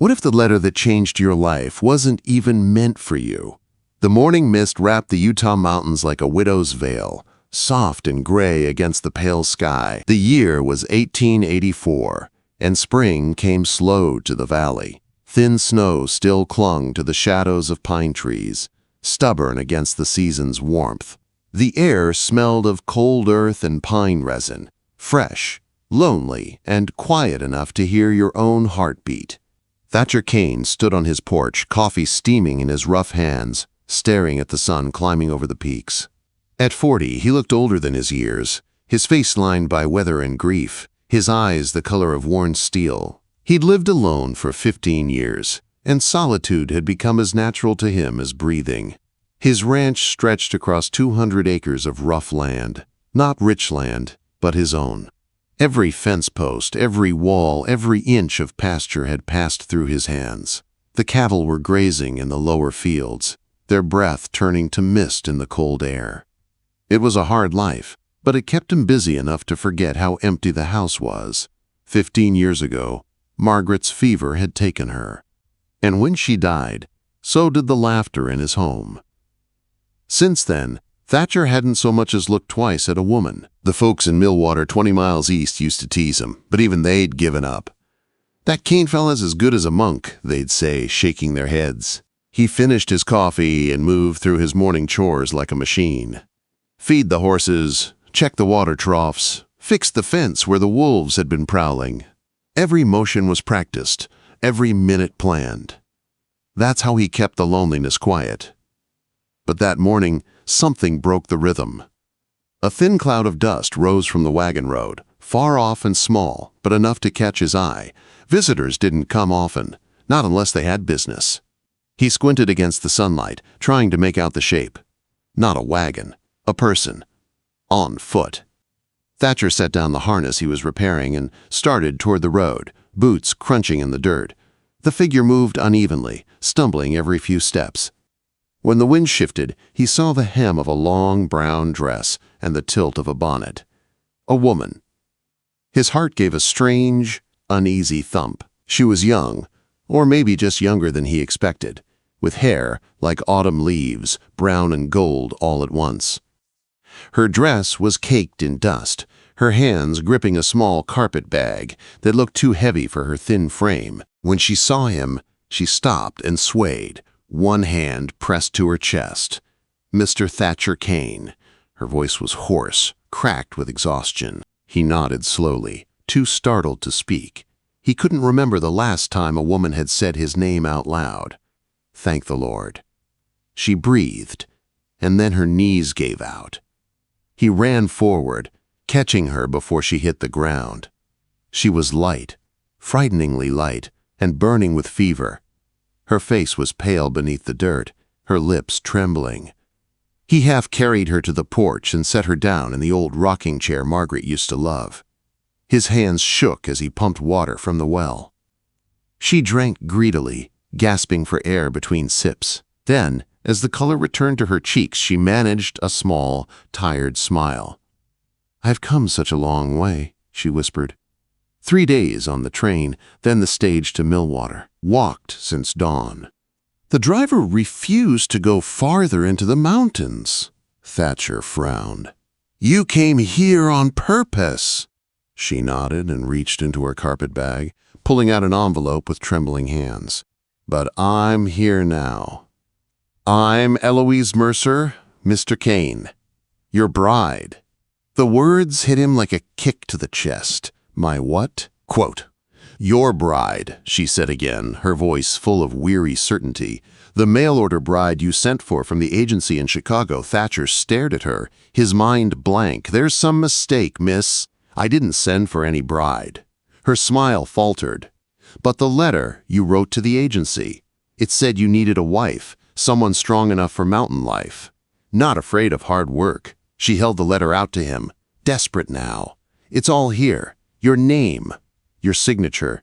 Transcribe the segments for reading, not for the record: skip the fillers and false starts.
What if the letter that changed your life wasn't even meant for you? The morning mist wrapped the Utah mountains like a widow's veil, soft and gray against the pale sky. The year was 1884, and spring came slow to the valley. Thin snow still clung to the shadows of pine trees, stubborn against the season's warmth. The air smelled of cold earth and pine resin, fresh, lonely, and quiet enough to hear your own heartbeat. Thatcher Cain stood on his porch, coffee steaming in his rough hands, staring at the sun climbing over the peaks. At 40, he looked older than his years, his face lined by weather and grief, his eyes the color of worn steel. He'd lived alone for 15 years, and solitude had become as natural to him as breathing. His ranch stretched across 200 acres of rough land, not rich land, but his own. Every fence post, every wall, every inch of pasture had passed through his hands. The cattle were grazing in the lower fields, their breath turning to mist in the cold air. It was a hard life, but it kept him busy enough to forget how empty the house was. 15 years ago, Margaret's fever had taken her. And when she died, so did the laughter in his home. Since then, Thatcher hadn't so much as looked twice at a woman. The folks in Millwater 20 miles east used to tease him, but even they'd given up. "That Cain fella's as good as a monk," they'd say, shaking their heads. He finished his coffee and moved through his morning chores like a machine. Feed the horses, check the water troughs, fix the fence where the wolves had been prowling. Every motion was practiced, every minute planned. That's how he kept the loneliness quiet. But that morning, something broke the rhythm. A thin cloud of dust rose from the wagon road, far off and small, but enough to catch his eye. Visitors didn't come often, not unless they had business. He squinted against the sunlight, trying to make out the shape. Not a wagon, a person. On foot. Thatcher set down the harness he was repairing and started toward the road, boots crunching in the dirt. The figure moved unevenly, stumbling every few steps. When the wind shifted, he saw the hem of a long brown dress and the tilt of a bonnet. A woman. His heart gave a strange, uneasy thump. She was young, or maybe just younger than he expected, with hair like autumn leaves, brown and gold all at once. Her dress was caked in dust, her hands gripping a small carpet bag that looked too heavy for her thin frame. When she saw him, she stopped and swayed, one hand pressed to her chest. "Mr. Thatcher Cain." Her voice was hoarse, cracked with exhaustion. He nodded slowly, too startled to speak. He couldn't remember the last time a woman had said his name out loud. Thank the Lord. She breathed, and then her knees gave out. He ran forward, catching her before she hit the ground. She was light, frighteningly light, and burning with fever. Her face was pale beneath the dirt, her lips trembling. He half carried her to the porch and set her down in the old rocking chair Margaret used to love. His hands shook as he pumped water from the well. She drank greedily, gasping for air between sips. Then, as the color returned to her cheeks, she managed a small, tired smile. "I've come such a long way," she whispered. 3 days on the train, then the stage to Millwater. Walked since dawn. The driver refused to go farther into the mountains. Thatcher frowned. "You came here on purpose." She nodded and reached into her carpet bag, pulling out an envelope with trembling hands. "But I'm here now. I'm Eloise Mercer, Mr. Cain, your bride." The words hit him like a kick to the chest. "My what?" Quote, "Your bride," she said again, her voice full of weary certainty. "The mail-order bride you sent for from the agency in Chicago." Thatcher stared at her, his mind blank. "There's some mistake, miss. I didn't send for any bride." Her smile faltered. "But the letter you wrote to the agency, it said you needed a wife, someone strong enough for mountain life, not afraid of hard work." She held the letter out to him, desperate now. "It's all here. Your name, your signature."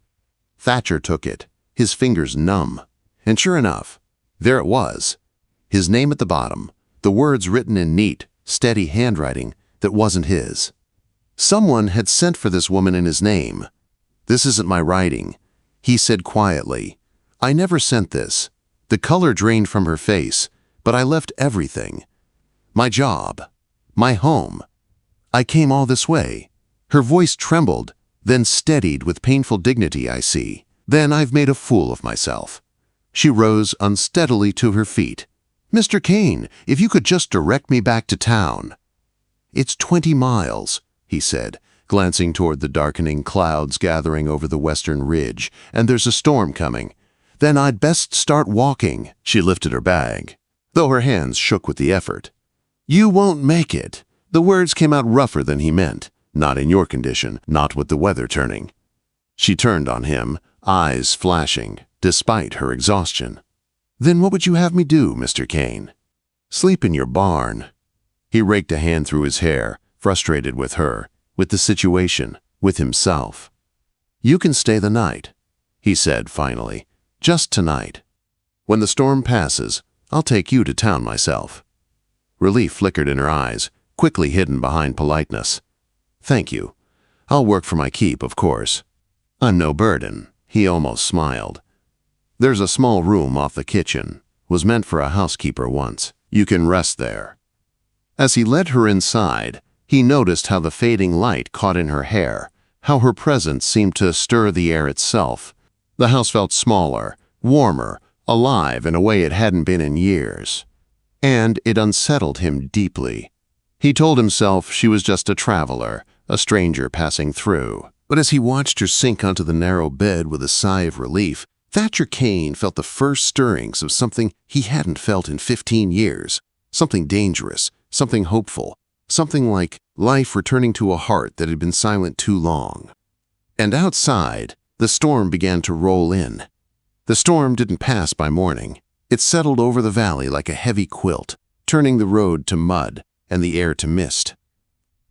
Thatcher took it, his fingers numb. And sure enough, there it was. His name at the bottom, the words written in neat, steady handwriting that wasn't his. Someone had sent for this woman in his name. "This isn't my writing," he said quietly, I never sent this. The color drained from her face, but I left everything. My job. My home. I came all this way." Her voice trembled, then steadied with painful dignity. "I see. Then I've made a fool of myself." She rose unsteadily to her feet. "Mr. Cain, if you could just direct me back to town." "It's 20 miles, he said, glancing toward the darkening clouds gathering over the western ridge, "and there's a storm coming. Then I'd best start walking." She lifted her bag, though her hands shook with the effort. "You won't make it." The words came out rougher than he meant. "Not in your condition, not with the weather turning." She turned on him, eyes flashing, despite her exhaustion. "Then what would you have me do, Mr. Cain?" "Sleep in your barn." He raked a hand through his hair, frustrated with her, with the situation, with himself. "You can stay the night," he said finally. "Just tonight. When the storm passes, I'll take you to town myself." Relief flickered in her eyes, quickly hidden behind politeness. "Thank you. I'll work for my keep, of course. I'm no burden." He almost smiled. "There's a small room off the kitchen. Was meant for a housekeeper once. You can rest there." As he led her inside, he noticed how the fading light caught in her hair, how her presence seemed to stir the air itself. The house felt smaller, warmer, alive in a way it hadn't been in years. And it unsettled him deeply. He told himself she was just a traveler, a stranger passing through. But as he watched her sink onto the narrow bed with a sigh of relief, Thatcher Cain felt the first stirrings of something he hadn't felt in 15 years. Something dangerous, something hopeful, something like life returning to a heart that had been silent too long. And outside, the storm began to roll in. The storm didn't pass by morning. It settled over the valley like a heavy quilt, turning the road to mud and the air to mist.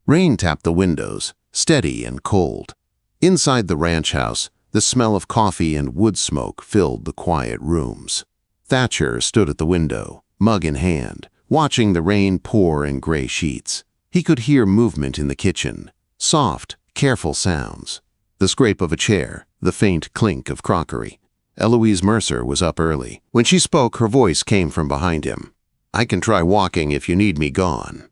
Rain tapped the windows, steady and cold. Inside the ranch house, the smell of coffee and wood smoke filled the quiet rooms. Thatcher stood at the window, mug in hand, watching the rain pour in gray sheets. He could hear movement in the kitchen, soft, careful sounds. The scrape of a chair, the faint clink of crockery. Eloise Mercer was up early. When she spoke, her voice came from behind him. "I can try walking if you need me gone."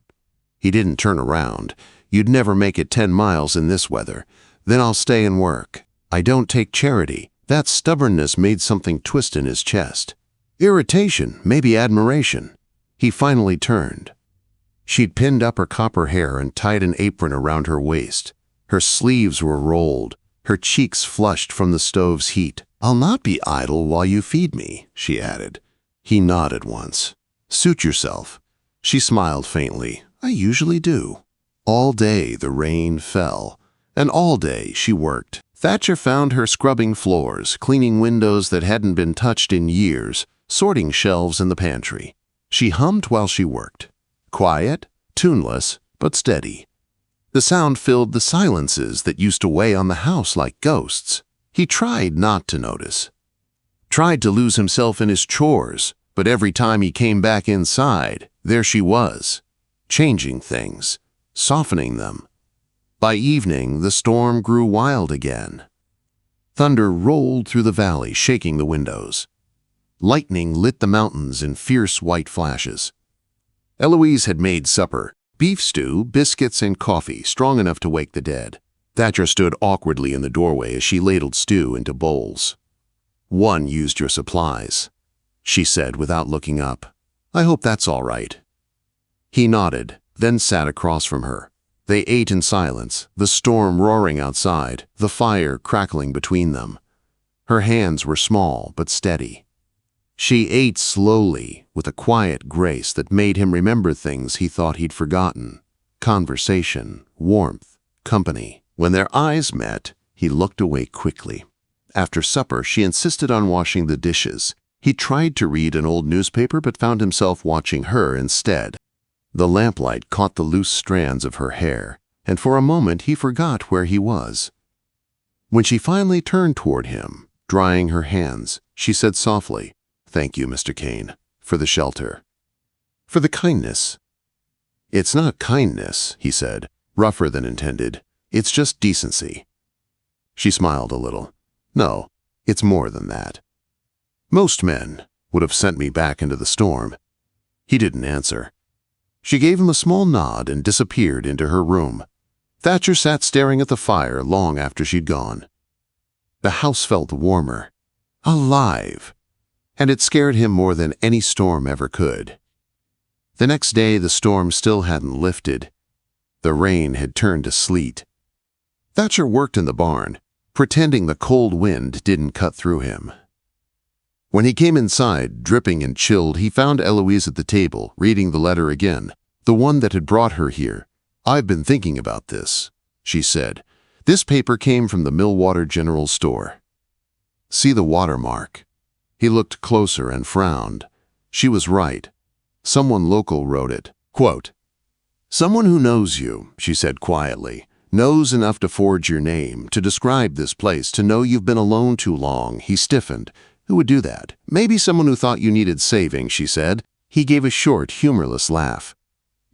He didn't turn around. "You'd never make it 10 miles in this weather. Then I'll stay and work. I don't take charity." That stubbornness made something twist in his chest. Irritation, maybe admiration. He finally turned. She'd pinned up her copper hair and tied an apron around her waist. Her sleeves were rolled, her cheeks flushed from the stove's heat. "I'll not be idle while you feed me," she added. He nodded once. "Suit yourself." She smiled faintly. "I usually do." All day the rain fell, and all day she worked. Thatcher found her scrubbing floors, cleaning windows that hadn't been touched in years, sorting shelves in the pantry. She hummed while she worked. Quiet, tuneless, but steady. The sound filled the silences that used to weigh on the house like ghosts. He tried not to notice. Tried to lose himself in his chores, but every time he came back inside, there she was, changing things, softening them. By evening, the storm grew wild again. Thunder rolled through the valley, shaking the windows. Lightning lit the mountains in fierce white flashes. Eloise had made supper, beef stew, biscuits, and coffee, strong enough to wake the dead. Thatcher stood awkwardly in the doorway as she ladled stew into bowls. "One used your supplies," she said without looking up. "I hope that's all right." He nodded, then sat across from her. They ate in silence, the storm roaring outside, the fire crackling between them. Her hands were small but steady. She ate slowly, with a quiet grace that made him remember things he thought he'd forgotten. Conversation, warmth, company. When their eyes met, he looked away quickly. After supper, she insisted on washing the dishes. He tried to read an old newspaper but found himself watching her instead. The lamplight caught the loose strands of her hair, and for a moment he forgot where he was. When she finally turned toward him, drying her hands, she said softly, "Thank you, Mr. Cain, for the shelter. For the kindness." "It's not kindness," he said, rougher than intended. "It's just decency." She smiled a little. "No, it's more than that." Most men would have sent me back into the storm." He didn't answer. She gave him a small nod and disappeared into her room. Thatcher sat staring at the fire long after she'd gone. The house felt warmer, alive, and it scared him more than any storm ever could. The next day, the storm still hadn't lifted. The rain had turned to sleet. Thatcher worked in the barn, pretending the cold wind didn't cut through him. When he came inside, dripping and chilled, he found Eloise at the table, reading the letter again, the one that had brought her here. "I've been thinking about this," she said. "This paper came from the Millwater General Store. See the watermark." He looked closer and frowned. She was right. Someone local wrote it. Quote, "Someone who knows you," she said quietly, "knows enough to forge your name, to describe this place, to know you've been alone too long." He stiffened. "Who would do that?" "Maybe someone who thought you needed saving," she said. He gave a short, humorless laugh.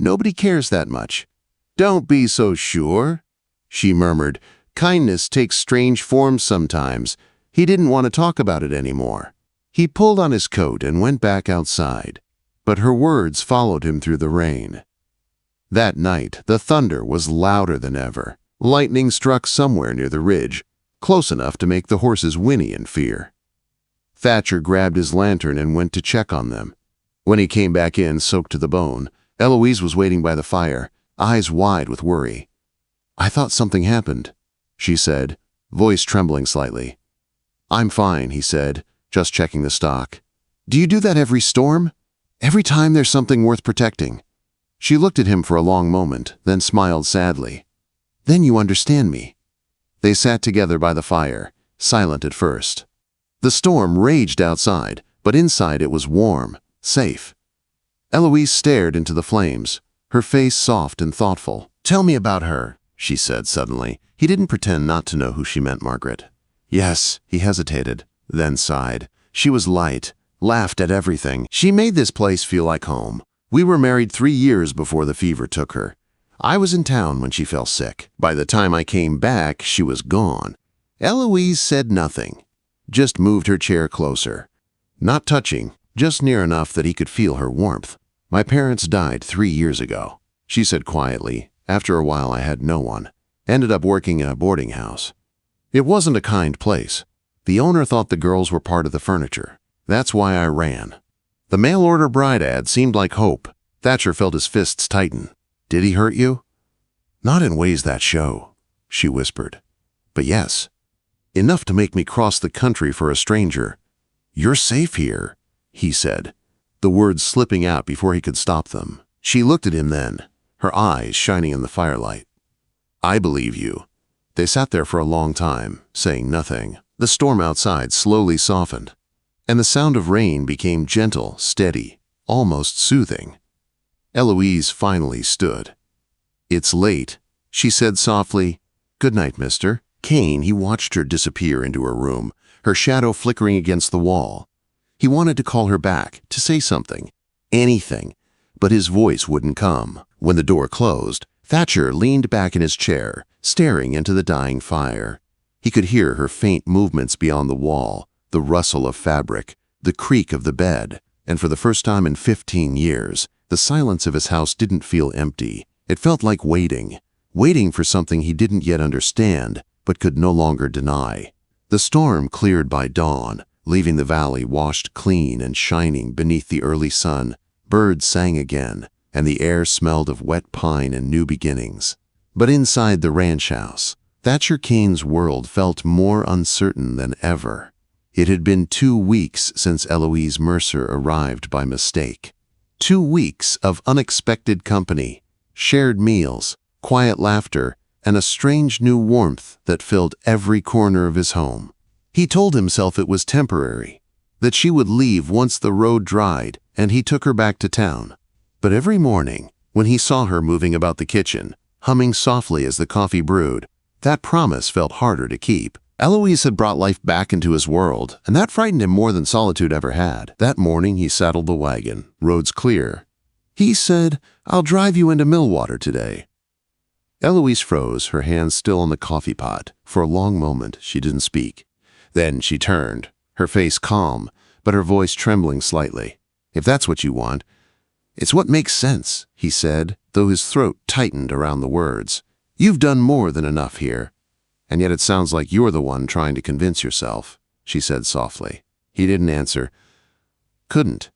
"Nobody cares that much." "Don't be so sure," she murmured. "Kindness takes strange forms sometimes." He didn't want to talk about it anymore. He pulled on his coat and went back outside, but her words followed him through the rain. That night, the thunder was louder than ever. Lightning struck somewhere near the ridge, close enough to make the horses whinny in fear. Thatcher grabbed his lantern and went to check on them. When he came back in, soaked to the bone, Eloise was waiting by the fire, eyes wide with worry. "I thought something happened," she said, voice trembling slightly. "I'm fine," he said, just checking the stock. "Do you do that every storm? Every time there's something worth protecting?" She looked at him for a long moment, then smiled sadly. "Then you understand me." They sat together by the fire, silent at first. The storm raged outside, but inside it was warm, safe. Eloise stared into the flames, her face soft and thoughtful. "Tell me about her," she said suddenly. He didn't pretend not to know who she meant, Margaret. "Yes," he hesitated, then sighed. She was light, laughed at everything. "She made this place feel like home. We were married 3 years before the fever took her. I was in town when she fell sick. By the time I came back, she was gone." Eloise said nothing, just moved her chair closer. Not touching, just near enough that he could feel her warmth. "My parents died 3 years ago," she said quietly. "After a while, I had no one. Ended up working in a boarding house. It wasn't a kind place. The owner thought the girls were part of the furniture. That's why I ran." The mail-order bride ad seemed like hope. Thatcher felt his fists tighten. "Did he hurt you?" "Not in ways that show," she whispered. "But yes, enough to make me cross the country for a stranger." "You're safe here," he said, the words slipping out before he could stop them. She looked at him then, her eyes shining in the firelight. "I believe you." They sat there for a long time, saying nothing. The storm outside slowly softened, and the sound of rain became gentle, steady, almost soothing. Eloise finally stood. "It's late," she said softly. "Good night, Mr. Cain." He watched her disappear into her room, her shadow flickering against the wall. He wanted to call her back, to say something, anything, but his voice wouldn't come. When the door closed, Thatcher leaned back in his chair, staring into the dying fire. He could hear her faint movements beyond the wall, the rustle of fabric, the creak of the bed, and for the first time in 15 years, the silence of his house didn't feel empty. It felt like waiting for something he didn't yet understand, but could no longer deny. The storm cleared by dawn, leaving the valley washed clean and shining beneath the early sun. Birds sang again, and the air smelled of wet pine and new beginnings. But inside the ranch house, Thatcher Cain's world felt more uncertain than ever. It had been 2 weeks since Eloise Mercer arrived by mistake. 2 weeks of unexpected company, shared meals, quiet laughter, and a strange new warmth that filled every corner of his home. He told himself it was temporary, that she would leave once the road dried and he took her back to town. But every morning, when he saw her moving about the kitchen, humming softly as the coffee brewed, that promise felt harder to keep. Eloise had brought life back into his world, and that frightened him more than solitude ever had. That morning he saddled the wagon, roads clear. He said, "I'll drive you into Millwater today." Eloise froze, her hands still on the coffee pot. For a long moment she didn't speak. Then she turned, her face calm, but her voice trembling slightly. "If that's what you want." "It's what makes sense," he said, though his throat tightened around the words. "You've done more than enough here. And yet it sounds like you're the one trying to convince yourself," she said softly. He didn't answer. Couldn't.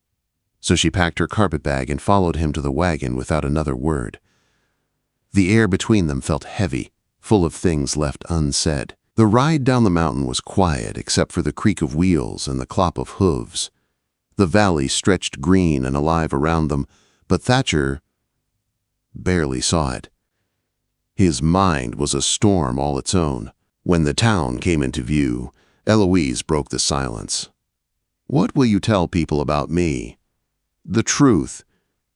So she packed her carpetbag and followed him to the wagon without another word. The air between them felt heavy, full of things left unsaid. The ride down the mountain was quiet except for the creak of wheels and the clop of hooves. The valley stretched green and alive around them, but Thatcher barely saw it. His mind was a storm all its own. When the town came into view, Eloise broke the silence. "What will you tell people about me?" "The truth.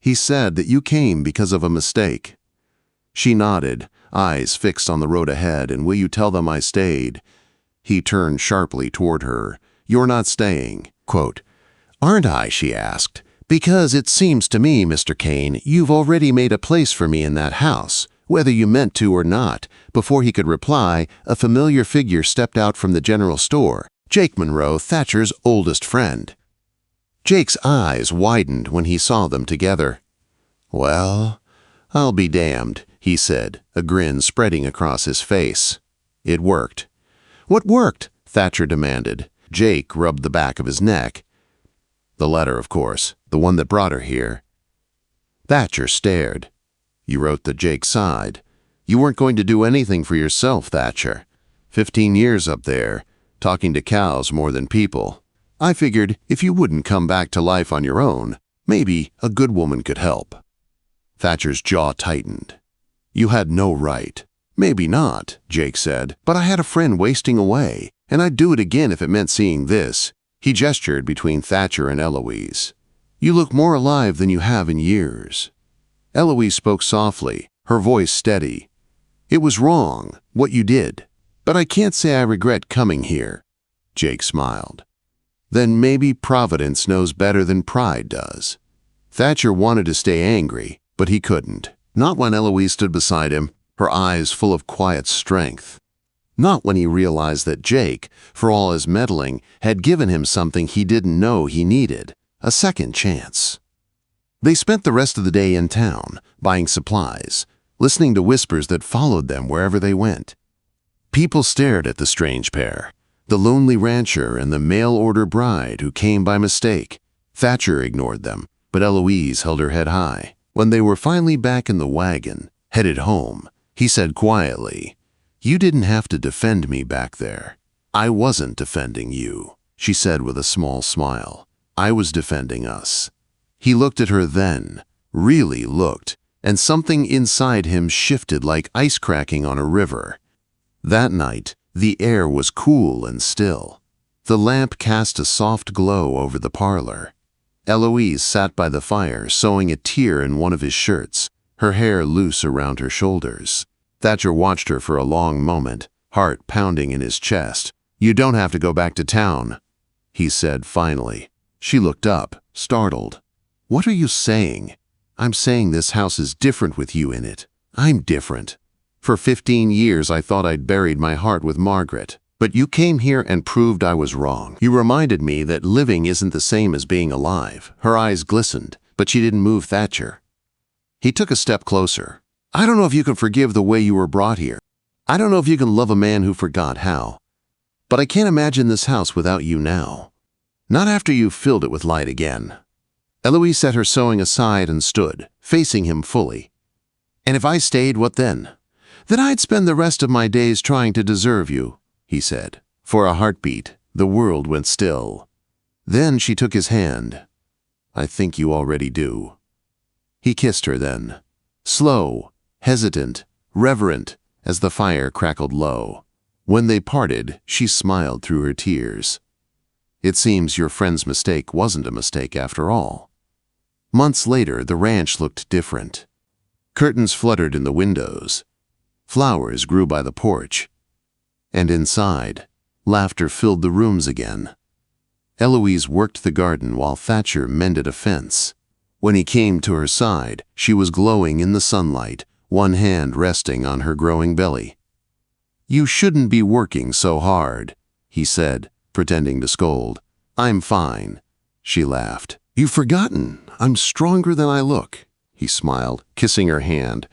He said that you came because of a mistake." She nodded, eyes fixed on the road ahead. "And will you tell them I stayed?" He turned sharply toward her. "You're not staying." Quote, "Aren't I?" she asked. "Because it seems to me, Mr. Cain, you've already made a place for me in that house, whether you meant to or not." Before he could reply, a familiar figure stepped out from the general store. Jake Monroe, Thatcher's oldest friend. Jake's eyes widened when he saw them together. "Well, I'll be damned," he said, a grin spreading across his face. "It worked." "What worked?" Thatcher demanded. Jake rubbed the back of his neck. "The letter, of course, the one that brought her here." Thatcher stared. "You wrote that." Jake sighed. "You weren't going to do anything for yourself, Thatcher. 15 years up there, talking to cows more than people. I figured if you wouldn't come back to life on your own, maybe a good woman could help." Thatcher's jaw tightened. "You had no right." "Maybe not," Jake said, "but I had a friend wasting away, and I'd do it again if it meant seeing this." He gestured between Thatcher and Eloise. "You look more alive than you have in years." Eloise spoke softly, her voice steady. "It was wrong, what you did, but I can't say I regret coming here." Jake smiled. "Then maybe Providence knows better than pride does." Thatcher wanted to stay angry, but he couldn't. Not when Eloise stood beside him, her eyes full of quiet strength. Not when he realized that Jake, for all his meddling, had given him something he didn't know he needed, a second chance. They spent the rest of the day in town, buying supplies, listening to whispers that followed them wherever they went. People stared at the strange pair, the lonely rancher and the mail-order bride who came by mistake. Thatcher ignored them, but Eloise held her head high. When they were finally back in the wagon, headed home, he said quietly, "You didn't have to defend me back there." "I wasn't defending you," she said with a small smile. "I was defending us." He looked at her then, really looked, and something inside him shifted like ice cracking on a river. That night, the air was cool and still. The lamp cast a soft glow over the parlor. Eloise sat by the fire, sewing a tear in one of his shirts, her hair loose around her shoulders. Thatcher watched her for a long moment, heart pounding in his chest. "You don't have to go back to town," he said finally. She looked up, startled. "What are you saying?" "I'm saying this house is different with you in it. I'm different. For 15 years I thought I'd buried my heart with Margaret. But you came here and proved I was wrong. You reminded me that living isn't the same as being alive." Her eyes glistened, but she didn't move Thatcher. He took a step closer. "I don't know if you can forgive the way you were brought here. I don't know if you can love a man who forgot how. But I can't imagine this house without you now. Not after you've filled it with light again." Eloise set her sewing aside and stood, facing him fully. "And if I stayed, what then?" "Then I'd spend the rest of my days trying to deserve you," he said. For a heartbeat, the world went still. Then she took his hand. "I think you already do." He kissed her then, slow, hesitant, reverent, as the fire crackled low. When they parted, she smiled through her tears. "It seems your friend's mistake wasn't a mistake after all." Months later, the ranch looked different. Curtains fluttered in the windows. Flowers grew by the porch. And inside, laughter filled the rooms again. Eloise worked the garden while Thatcher mended a fence. When he came to her side, she was glowing in the sunlight, one hand resting on her growing belly. "You shouldn't be working so hard," he said, pretending to scold. "I'm fine," she laughed. "You've forgotten. I'm stronger than I look," he smiled, kissing her hand.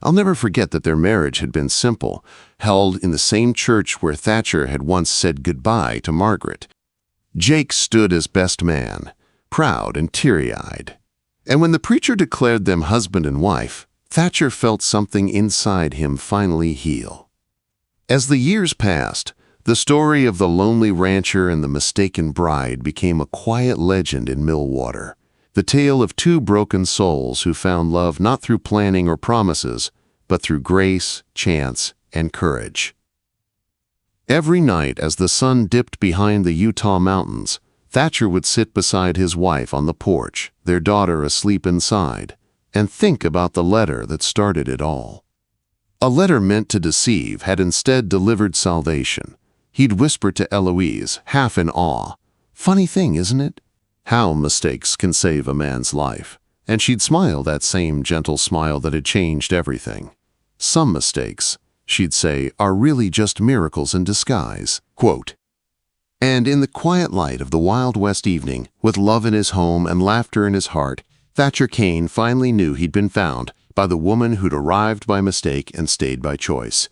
I'll never forget that their marriage had been simple, held in the same church where Thatcher had once said goodbye to Margaret. Jake stood as best man, proud and teary-eyed. And when the preacher declared them husband and wife, Thatcher felt something inside him finally heal. As the years passed, the story of the lonely rancher and the mistaken bride became a quiet legend in Millwater. The tale of two broken souls who found love not through planning or promises, but through grace, chance, and courage. Every night as the sun dipped behind the Utah mountains, Thatcher would sit beside his wife on the porch, their daughter asleep inside, and think about the letter that started it all. A letter meant to deceive had instead delivered salvation. He'd whisper to Eloise, half in awe, "Funny thing, isn't it? How mistakes can save a man's life." And she'd smile that same gentle smile that had changed everything. "Some mistakes," she'd say, "are really just miracles in disguise." Quote, and in the quiet light of the Wild West evening, with love in his home and laughter in his heart, Thatcher Cain finally knew he'd been found by the woman who'd arrived by mistake and stayed by choice.